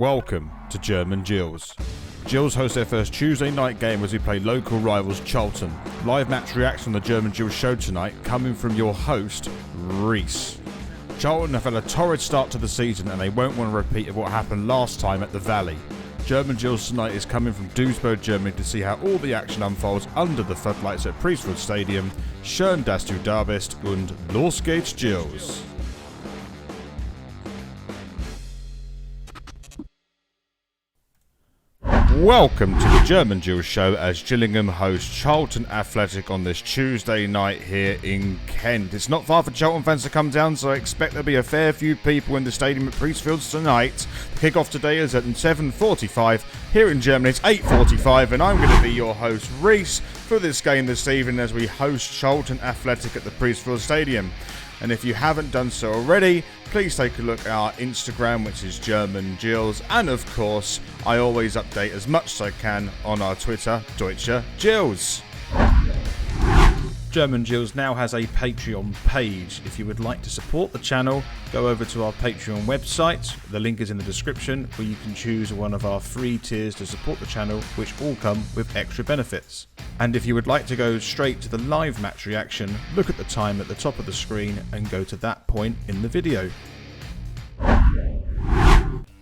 Welcome to German Gills. Gills host their first Tuesday night game as we play local rivals Charlton. Live match reaction on the German Gills show tonight coming from your host, Reese. Charlton have had a torrid start to the season and they won't want a repeat of what happened last time at the Valley. German Gills tonight is coming from Duisburg, Germany to see how all the action unfolds under the floodlights at Priestfield Stadium. Schön, dass du da bist und los geht's Gills. Welcome to the German Gills show as Gillingham host Charlton Athletic on this Tuesday night here in Kent. It's not far for Charlton fans to come down, so I expect there'll be a fair few people in the stadium at Priestfields tonight. The kick-off today is at 7:45. Here in Germany it's 8:45 and I'm going to be your host Reese for this game this evening as we host Charlton Athletic at the Priestfield Stadium. And if you haven't done so already, please take a look at our Instagram, which is German Gills. And of course, I always update as much as I can on our Twitter, Deutsche Gills. German Gills now has a Patreon page. If you would like to support the channel, go over to our Patreon website. The link is in the description, where you can choose one of our free tiers to support the channel, which all come with extra benefits. And if you would like to go straight to the live match reaction, look at the time at the top of the screen and go to that point in the video.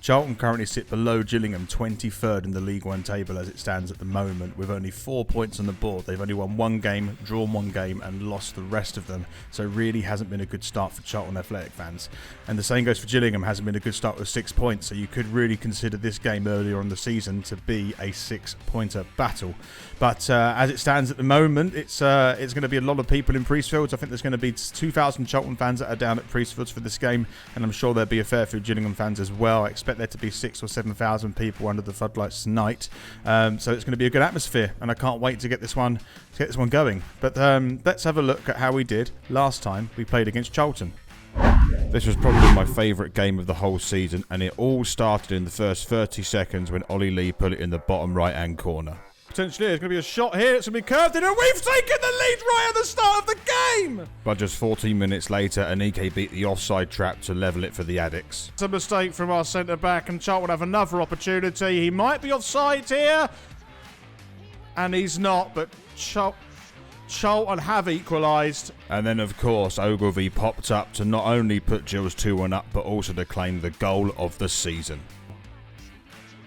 Charlton currently sit below Gillingham, 23rd in the League One table as it stands at the moment, with only 4 points on the board. They've only won one game, drawn one game and lost the rest of them, so really hasn't been a good start for Charlton Athletic fans. And the same goes for Gillingham, hasn't been a good start with 6 points, so you could really consider this game earlier on the season to be a 6-pointer battle. But as it stands at the moment, it's going to be a lot of people in Priestfields. I think there's going to be 2,000 Charlton fans that are down at Priestfields for this game, and I'm sure there'll be a fair few Gillingham fans as well. I expect there to be 6,000 or 7,000 people under the floodlights tonight, so it's going to be a good atmosphere, and I can't wait to get this one going. But let's have a look at how we did last time we played against Charlton. This was probably my favourite game of the whole season, and it all started in the first 30 seconds when Ollie Lee put it in the bottom right-hand corner. Potentially, there's going to be a shot here. It's going to be curved in, and we've taken the lead right at the start of the game! But just 14 minutes later, Anike beat the offside trap to level it for the Addicts. It's a mistake from our centre-back, and Charlton have another opportunity. He might be offside here. And he's not, but Charlton have equalised. And then, of course, Ogilvy popped up to not only put Gills 2-1 up, but also to claim the goal of the season.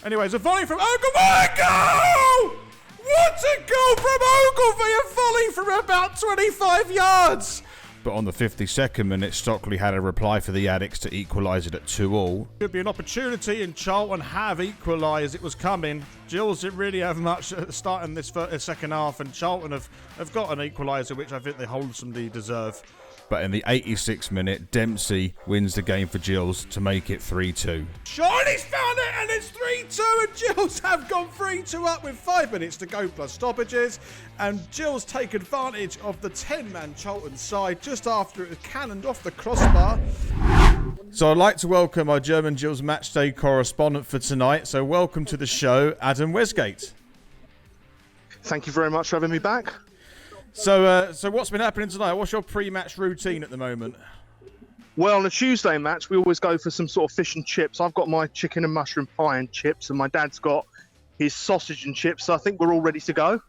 Anyways, a volley from Ogilvy! Goal! What a goal from Ogilvy! A volley from about 25 yards! But on the 52nd minute, Stockley had a reply for the Addicts to equalise it at 2-2. Could be an opportunity, and Charlton have equalised. It was coming. Gills didn't really have much at the start in this second half, and Charlton have got an equaliser, which I think they wholesomely deserve. But in the 86th minute, Dempsey wins the game for Gills to make it 3-2. Charlie's found it, and it's 3-2, and Gills have gone 3-2 up with 5 minutes to go plus stoppages. And Gills take advantage of the 10-man Charlton side just after it was cannoned off the crossbar. So I'd like to welcome our German Gills matchday correspondent for tonight. So welcome to the show, Adam Westgate. Thank you very much for having me back. So what's been happening tonight? What's your pre-match routine at the moment? Well, on a Tuesday match, we always go for some sort of fish and chips. I've got my chicken and mushroom pie and chips, and my dad's got his sausage and chips, so I think we're all ready to go.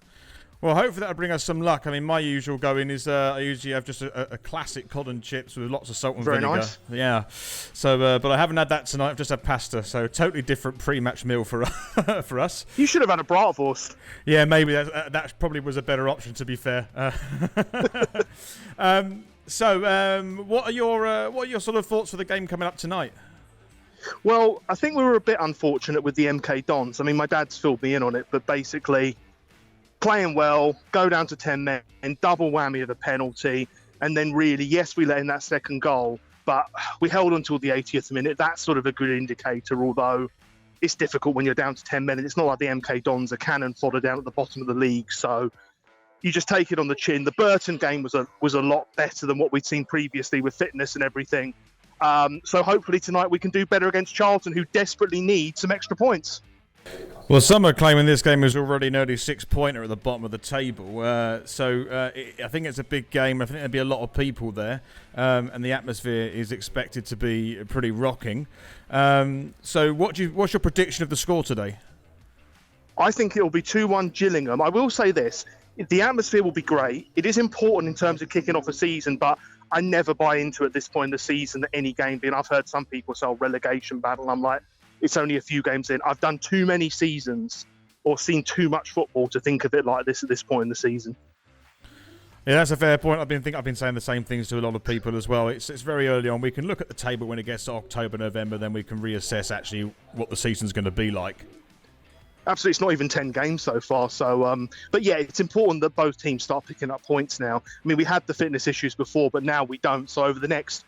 Well, hopefully that'll bring us some luck. I mean, my usual going is I usually have just a classic cod and chips with lots of salt and vinegar. Very nice. Yeah. So, but I haven't had that tonight. I've just had pasta. So, totally different pre-match meal for for us. You should have had a bratwurst. Yeah, maybe that probably was a better option, to be fair. What are your sort of thoughts for the game coming up tonight? Well, I think we were a bit unfortunate with the MK Dons. I mean, my dad's filled me in on it, but basically, playing well, go down to 10 men, double whammy of the penalty, and then really, yes, we let in that second goal, but we held until the 80th minute. That's sort of a good indicator, although it's difficult when you're down to 10 men, and it's not like the MK Dons are cannon fodder down at the bottom of the league, so you just take it on the chin. The Burton game was a lot better than what we'd seen previously with fitness and everything. So hopefully tonight we can do better against Charlton, who desperately need some extra points. Well, some are claiming this game is already an early six-pointer at the bottom of the table. I think it's a big game. I think there'll be a lot of people there, and the atmosphere is expected to be pretty rocking. So what's your prediction of the score today? I think it'll be 2-1 Gillingham. I will say this. The atmosphere will be great. It is important in terms of kicking off a season, but I never buy into at this point in the season that any game being. I've heard some people say relegation battle. I'm like, it's only a few games in. I've done too many seasons or seen too much football to think of it like this at this point in the season. Yeah, that's a fair point. I've been saying the same things to a lot of people as well. It's very early on. We can look at the table when it gets to October, November, then we can reassess actually what the season's going to be like. Absolutely, it's not even 10 games so far. So, but yeah, it's important that both teams start picking up points now. I mean, we had the fitness issues before, but now we don't. So over the next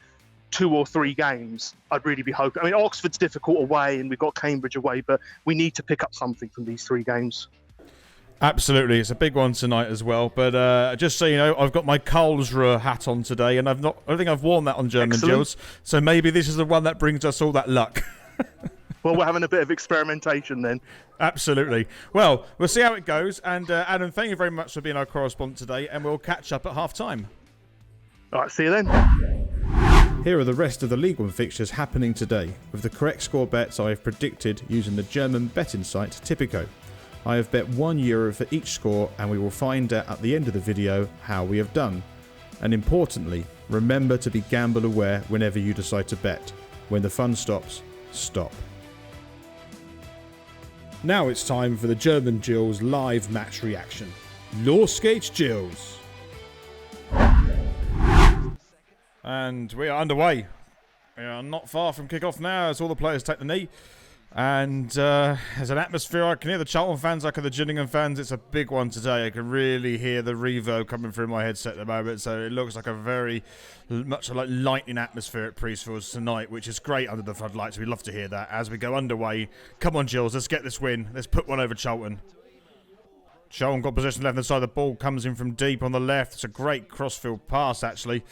2 or 3 games, I'd really be hoping. I mean, Oxford's difficult away and we've got Cambridge away, but we need to pick up something from these 3 games. Absolutely, it's a big one tonight as well. But just so you know, I've got my Karlsruhe hat on today, and I don't think I've worn that on German Gills. So maybe this is the one that brings us all that luck. Well, we're having a bit of experimentation then. Absolutely. Well, we'll see how it goes. And Adam, thank you very much for being our correspondent today, and we'll catch up at half-time. All right, see you then. Here are the rest of the League One fixtures happening today, with the correct score bets I have predicted using the German betting site Tipico. I have bet €1 for each score, and we will find out at the end of the video how we have done. And importantly, remember to be gamble aware whenever you decide to bet. When the fun stops, stop. Now it's time for the German Gills live match reaction. Los geht's, Gills! And we are underway. We are not far from kick-off now as all the players take the knee. And there's an atmosphere. I can hear the Charlton fans, I can hear the Gillingham fans. It's a big one today. I can really hear the reverb coming through my headset at the moment. So it looks like a very much like lightning atmosphere at Priestfields tonight, which is great under the floodlights. We love to hear that as we go underway. Come on, Gills, let's get this win. Let's put one over Charlton. Charlton got possession left-hand side. The ball comes in from deep on the left. It's a great crossfield pass, actually.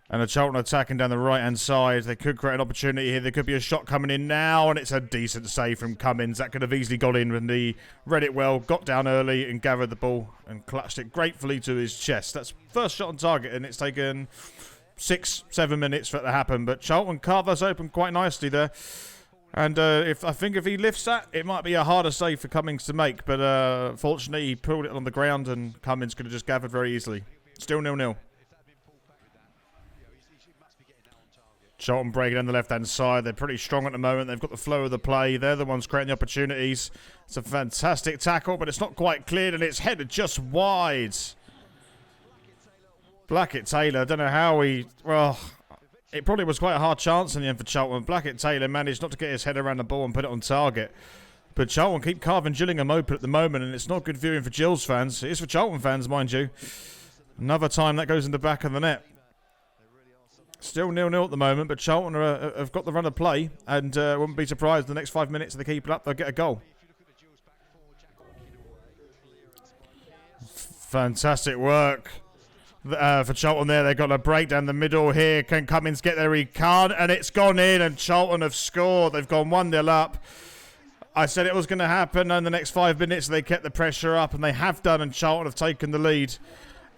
And the Charlton attacking down the right-hand side. They could create an opportunity here. There could be a shot coming in now, and it's a decent save from Cummings. That could have easily got in when he read it well, got down early and gathered the ball and clutched it gratefully to his chest. That's first shot on target, and it's taken 6-7 minutes for it to happen. But Charlton carved us open quite nicely there. And I think if he lifts that, it might be a harder save for Cummings to make. But fortunately, he pulled it on the ground, and Cummings could have just gathered very easily. Still 0-0. Charlton breaking down the left-hand side. They're pretty strong at the moment. They've got the flow of the play. They're the ones creating the opportunities. It's a fantastic tackle, but it's not quite cleared, and it's headed just wide. Blackett-Taylor, I don't know how he... Well, it probably was quite a hard chance in the end for Charlton. Blackett-Taylor managed not to get his head around the ball and put it on target. But Charlton keep carving Gillingham open at the moment, and it's not good viewing for Gills fans. It is for Charlton fans, mind you. Another time that goes in the back of the net. Still 0-0 at the moment, but Charlton have got the run of play, and wouldn't be surprised in the next 5 minutes if they keep it up, they'll get a goal. Fantastic work for Charlton there. They've got a break down the middle here. Can Cummings get there? He can't, and it's gone in, and Charlton have scored. They've gone 1-0 up. I said it was going to happen, and the next 5 minutes they kept the pressure up, and they have done, and Charlton have taken the lead.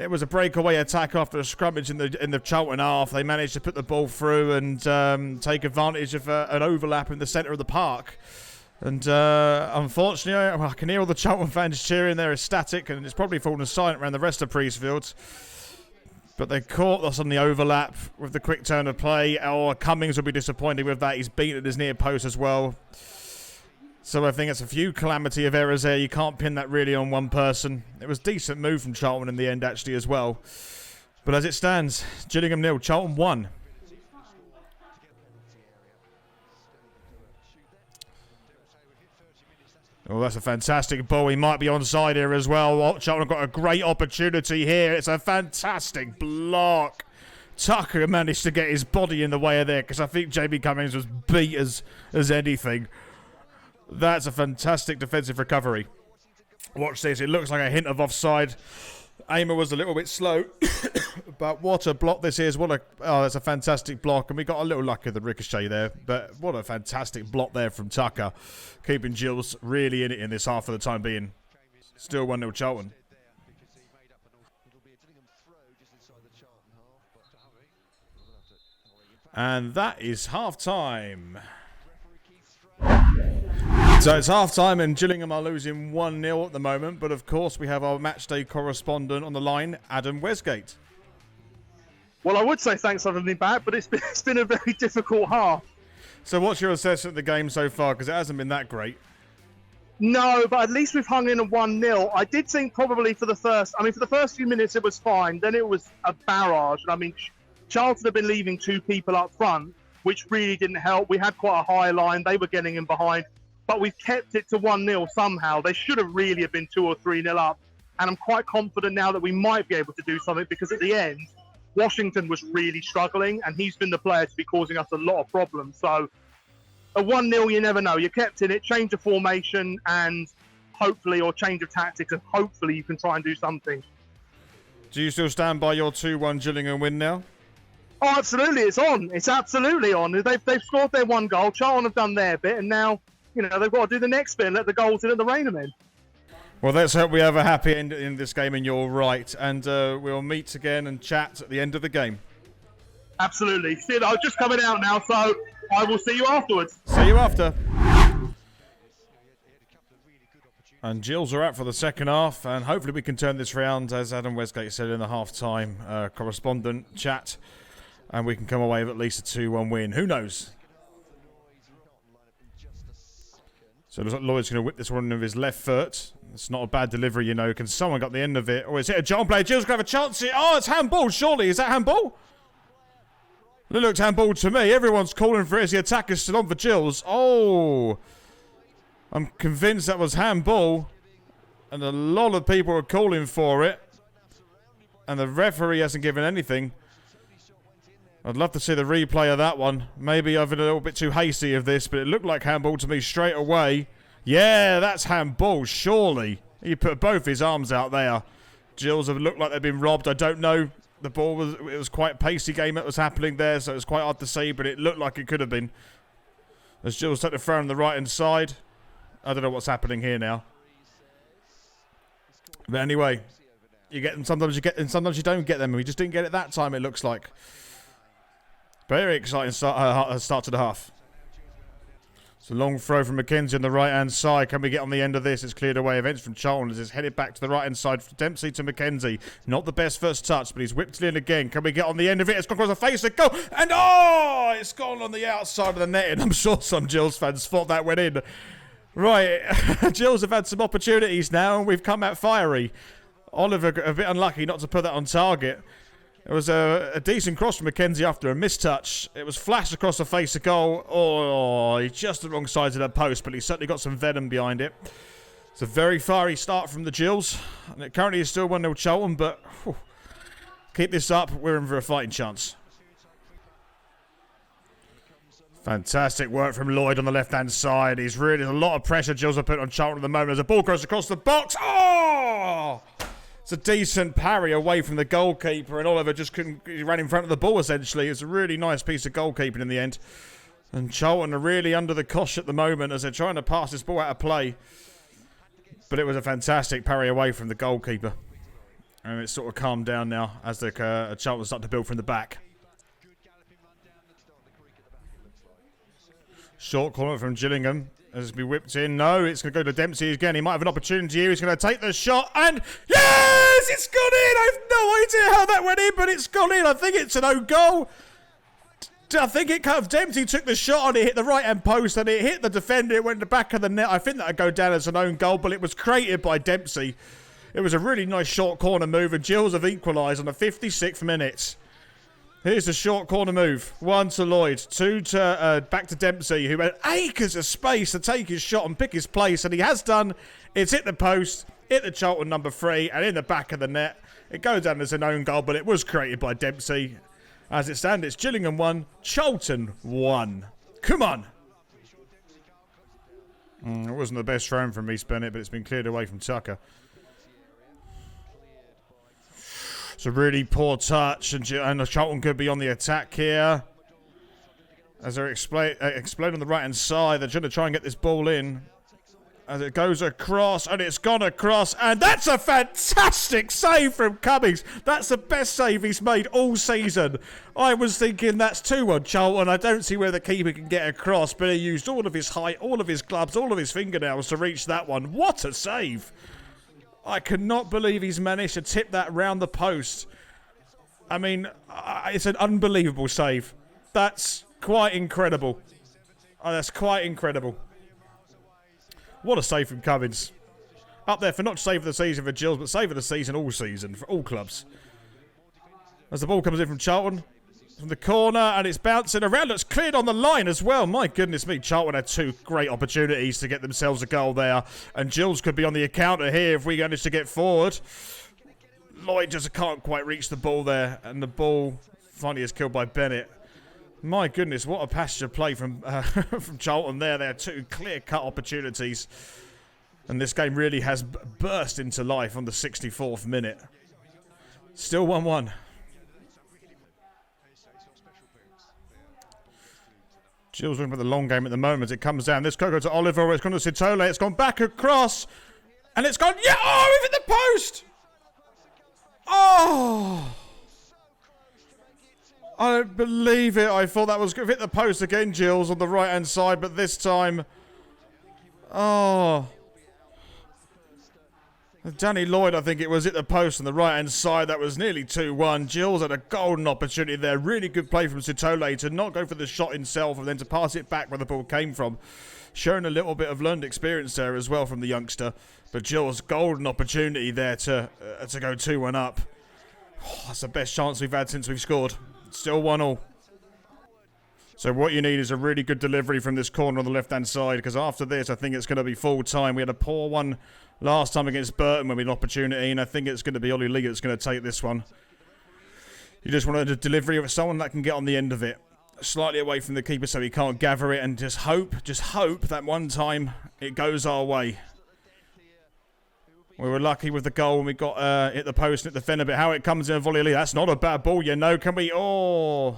It was a breakaway attack after a scrummage in the Charlton half. They managed to put the ball through and take advantage of an overlap in the centre of the park. And unfortunately, I can hear all the Charlton fans cheering. They're ecstatic, and it's probably fallen silent around the rest of Priestfields. But they caught us on the overlap with the quick turn of play. Oh, Cummings will be disappointed with that. He's beaten at his near post as well. So I think it's a few calamity of errors there. You can't pin that really on one person. It was a decent move from Charlton in the end, actually, as well. But as it stands, Gillingham 0, Charlton 1. Oh, that's a fantastic ball. He might be onside here as well. Oh, Charlton got a great opportunity here. It's a fantastic block. Tucker managed to get his body in the way of there because I think JB Cummings was beat as anything. That's a fantastic defensive recovery. Watch this. It looks like a hint of offside. Aimer was a little bit slow. But what a block this is. That's a fantastic block. And we got a little luck with the ricochet there. But what a fantastic block there from Tucker. Keeping Gills really in it in this half for the time being. Still 1-0 Charlton. And that is half-time. So it's half-time and Gillingham are losing 1-0 at the moment. But of course we have our matchday correspondent on the line, Adam Westgate. Well, I would say thanks for having me back, but it's been a very difficult half. So what's your assessment of the game so far? Because it hasn't been that great. No, but at least we've hung in a 1-0. I did think probably for the first few minutes it was fine. Then it was a barrage. I mean, Charlton had been leaving 2 people up front, which really didn't help. We had quite a high line. They were getting in behind. But we've kept it to 1-0 somehow. They should have really have been 2 or 3-0 up. And I'm quite confident now that we might be able to do something because at the end, Washington was really struggling, and he's been the player to be causing us a lot of problems. So a 1-0, you never know. You kept in it, change of formation, and hopefully, or change of tactics, and hopefully you can try and do something. Do you still stand by your 2-1 Gillingham win now? Oh, absolutely. It's on. It's absolutely on. They've scored their 1 goal. Charlton have done their bit, and now, they've got to do the next bit and let the goals in at the Rainham. Well, let's hope we have a happy end in this game, and you're right. And we'll meet again and chat at the end of the game. Absolutely. Sid, I'm just coming out now, so I will see you afterwards. See you after. And Gills are out for the second half, and hopefully we can turn this round, as Adam Westgate said in the half-time correspondent chat, and we can come away with at least a 2-1 win. Who knows? So it looks like Lloyd's going to whip this one with his left foot. It's not a bad delivery, Can someone got the end of it? Oh, it's hit a John player. Gills going to have a chance here. Oh, it's handball, surely. Is that handball? It looked handball to me. Everyone's calling for it as the attack is still on for Gills. Oh, I'm convinced that was handball. And a lot of people are calling for it. And the referee hasn't given anything. I'd love to see the replay of that one. Maybe I've been a little bit too hasty of this, but it looked like handball to me straight away. Yeah, that's handball, surely. He put both his arms out there. Gills have looked like they've been robbed. I don't know. The ball it was quite a pacey game that was happening there, so it was quite hard to see, but it looked like it could have been. As Gills took the throw on the right-hand side. I don't know what's happening here now. But anyway, you get them, sometimes you get them, sometimes you don't get them. We just didn't get it that time, it looks like. Very exciting start to the half. It's a long throw from McKenzie on the right-hand side. Can we get on the end of this? It's cleared away. Events from Charlton as it's headed back to the right-hand side. From Dempsey to McKenzie. Not the best first touch, but he's whipped it in again. Can we get on the end of it? It's gone across the face of the goal. And it's gone on the outside of the net. And I'm sure some Gills fans thought that went in. Right, Gills have had some opportunities now, and we've come out fiery. Oliver a bit unlucky not to put that on target. It was a decent cross from McKenzie after a mistouch. It was flashed across the face of goal. Oh, he's just the wrong side of the post, but he's certainly got some venom behind it. It's a very fiery start from the Gills. And it currently is still 1-0 Charlton, but keep this up, we're in for a fighting chance. Fantastic work from Lloyd on the left-hand side. There's a lot of pressure Gills are putting on Charlton at the moment as the ball goes across the box. Oh! It's a decent parry away from the goalkeeper, and Oliver just he ran in front of the ball, essentially. It's a really nice piece of goalkeeping in the end. And Charlton are really under the cosh at the moment as they're trying to pass this ball out of play. But it was a fantastic parry away from the goalkeeper. And it's sort of calmed down now as the Charlton start to build from the back. Short corner from Gillingham. As be whipped in. No, it's going to go to Dempsey again. He might have an opportunity here. He's going to take the shot. And yes! It's gone in! I have no idea how that went in, but it's gone in. I think it's an own goal. I think it kind of Dempsey took the shot and it hit the right-hand post and it hit the defender. It went in the back of the net. I think that would go down as an own goal, but it was created by Dempsey. It was a really nice short corner move, and Gills have equalised on the 56th minute. Here's the short corner move. 1 to Lloyd. 2 to back to Dempsey, who had acres of space to take his shot and pick his place, and he has done. It's hit the post, hit the Charlton number 3, and in the back of the net. It goes down as an own goal, but it was created by Dempsey. As it stands, it's Gillingham 1, Charlton 1. Come on. It wasn't the best throw from Reece Bennett, but it's been cleared away from Tucker. It's a really poor touch, and Charlton could be on the attack here. As they're exploding on the right-hand side, they're trying to try and get this ball in. As it goes across, and it's gone across, and that's a fantastic save from Cummings. That's the best save he's made all season. I was thinking that's 2-1 Charlton. I don't see where the keeper can get across, but he used all of his height, all of his gloves, all of his fingernails to reach that one. What a save! I cannot believe he's managed to tip that round the post. I mean, it's an unbelievable save. That's quite incredible. Oh, that's quite incredible. What a save from Cummings. Up there for not save of the season for Gills, but save of the season all season for all clubs. As the ball comes in from Charlton, from the corner, and it's bouncing around. It's cleared on the line as well. My goodness me, Charlton had 2 great opportunities to get themselves a goal there. And Gills could be on the counter here if we manage to get forward. Lloyd just can't quite reach the ball there, and the ball finally is killed by Bennett. My goodness, what a passage of play from from Charlton there. They had 2 clear-cut opportunities. And this game really has burst into life on the 64th minute. Still 1-1. Gills looking for the long game at the moment. It comes down. This could go to Oliver. It's gone to Sitole. It's gone back across. And it's gone. Yeah! Oh, it hit the post! Oh! I don't believe it. I thought that was going to hit the post again, Gills, on the right-hand side, but this time... Oh. Danny Lloyd, I think it was, hit the post on the right-hand side. That was nearly 2-1. Gills had a golden opportunity there. Really good play from Sitole to not go for the shot himself and then to pass it back where the ball came from. Showing a little bit of learned experience there as well from the youngster. But Gills, golden opportunity there to go 2-1 up. Oh, that's the best chance we've had since we've scored. Still 1-1. So what you need is a really good delivery from this corner on the left-hand side, because after this, I think it's going to be full time. We had a poor one last time against Burton when we had an opportunity, and I think it's going to be Ollie Lee that's going to take this one. You just want a delivery of someone that can get on the end of it, slightly away from the keeper so he can't gather it, and just hope that one time it goes our way. We were lucky with the goal when we got hit the post and hit the fender, but how it comes in a volley, that's not a bad ball, you know. Can we... Oh...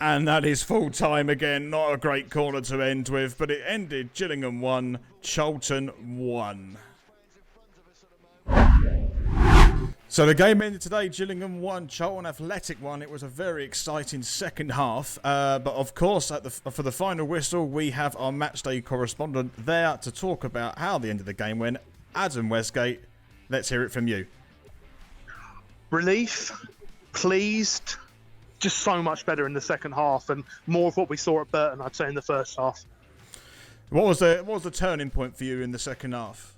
And that is full time again. Not a great corner to end with, but it ended Gillingham 1, Charlton 1. So the game ended today, Gillingham 1, Charlton Athletic 1. It was a very exciting second half. But of course, for the final whistle, we have our matchday correspondent there to talk about how the end of the game went. Adam Westgate, let's hear it from you. Relief, pleased, just so much better in the second half, and more of what we saw at Burton, I'd say, in the first half. What was the turning point for you in the second half?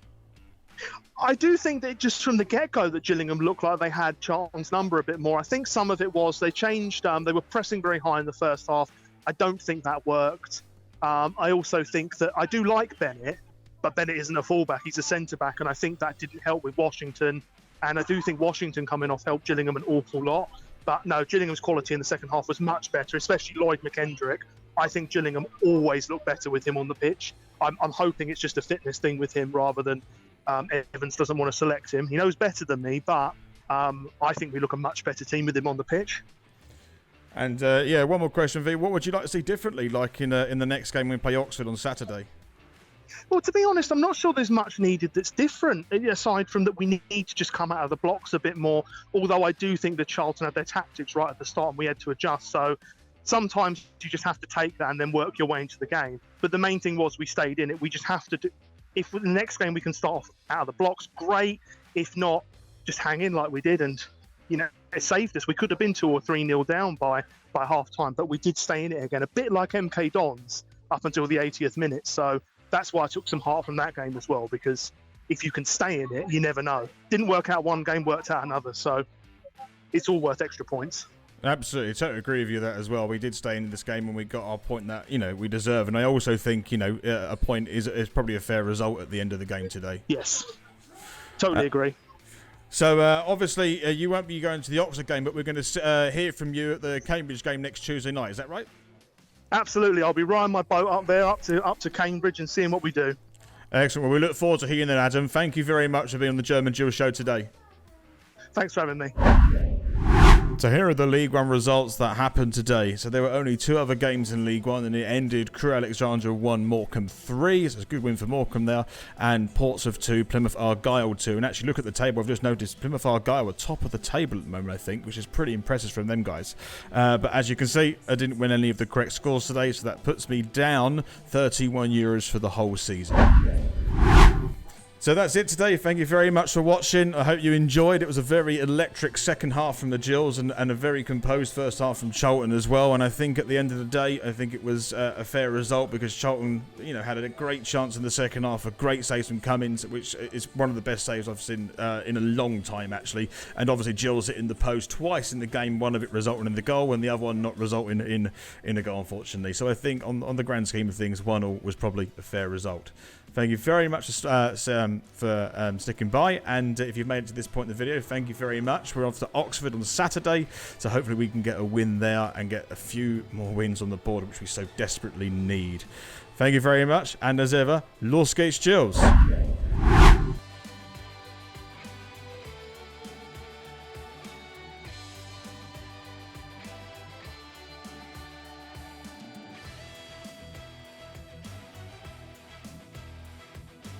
I do think that just from the get-go that Gillingham looked like they had Charlton's number a bit more. I think some of it was they changed, they were pressing very high in the first half. I don't think that worked. I also think that I do like Bennett, but Bennett isn't a fullback, he's a centre-back, and I think that didn't help with Washington. And I do think Washington coming off helped Gillingham an awful lot. But no, Gillingham's quality in the second half was much better, especially Lloyd McKendrick. I think Gillingham always looked better with him on the pitch. I'm hoping it's just a fitness thing with him rather than Evans doesn't want to select him. He knows better than me, but I think we look a much better team with him on the pitch. And one more question, V. What would you like to see differently, like in the next game when we play Oxford on Saturday? Well, to be honest, I'm not sure there's much needed that's different, aside from that we need to just come out of the blocks a bit more, although I do think that Charlton had their tactics right at the start and we had to adjust. So sometimes you just have to take that and then work your way into the game. But the main thing was we stayed in it. We just have to do... If the next game we can start off out of the blocks, great. If not, just hang in like we did, and it saved us. We could have been 2 or 3-0 down by half time, but we did stay in it again, a bit like MK Dons up until the 80th minute. So that's why I took some heart from that game as well, because if you can stay in it, you never know. Didn't work out one game, worked out another, so it's all worth extra points. Absolutely, totally agree with you that as well. We did stay in this game and we got our point that we deserve, and I also think a point is probably a fair result at the end of the game today. Yes, totally agree. So obviously you won't be going to the Oxford game, but we're going to hear from you at the Cambridge game next Tuesday night. Is that right? Absolutely, I'll be riding my boat up there up to Cambridge and seeing what we do. Excellent. Well, we look forward to hearing that, Adam. Thank you very much for being on the German Gills show today. Thanks for having me. So here are the League One results that happened today. So there were only 2 other games in League One, and it ended Crewe Alexandra 1, Morecambe 3. So it's a good win for Morecambe there. And Portsmouth 2, Plymouth Argyle 2. And actually look at the table. I've just noticed Plymouth Argyle are top of the table at the moment, I think, which is pretty impressive from them guys. But as you can see, I didn't win any of the correct scores today, so that puts me down €31 for the whole season. So that's it today. Thank you very much for watching. I hope you enjoyed. It was a very electric second half from the Gills and a very composed first half from Charlton as well. And I think at the end of the day, I think it was a fair result because Charlton, had a great chance in the second half. A great save from Cummings, which is one of the best saves I've seen in a long time, actually. And obviously Gills hitting the post twice in the game. One of it resulting in the goal and the other one not resulting in a goal, unfortunately. So I think on the grand scheme of things, 1-1 was probably a fair result. Thank you very much for sticking by, and if you've made it to this point in the video, thank you very much. We're off to Oxford on Saturday, so hopefully we can get a win there and get a few more wins on the board, which we so desperately need. Thank you very much, and as ever, Los Gates Gills.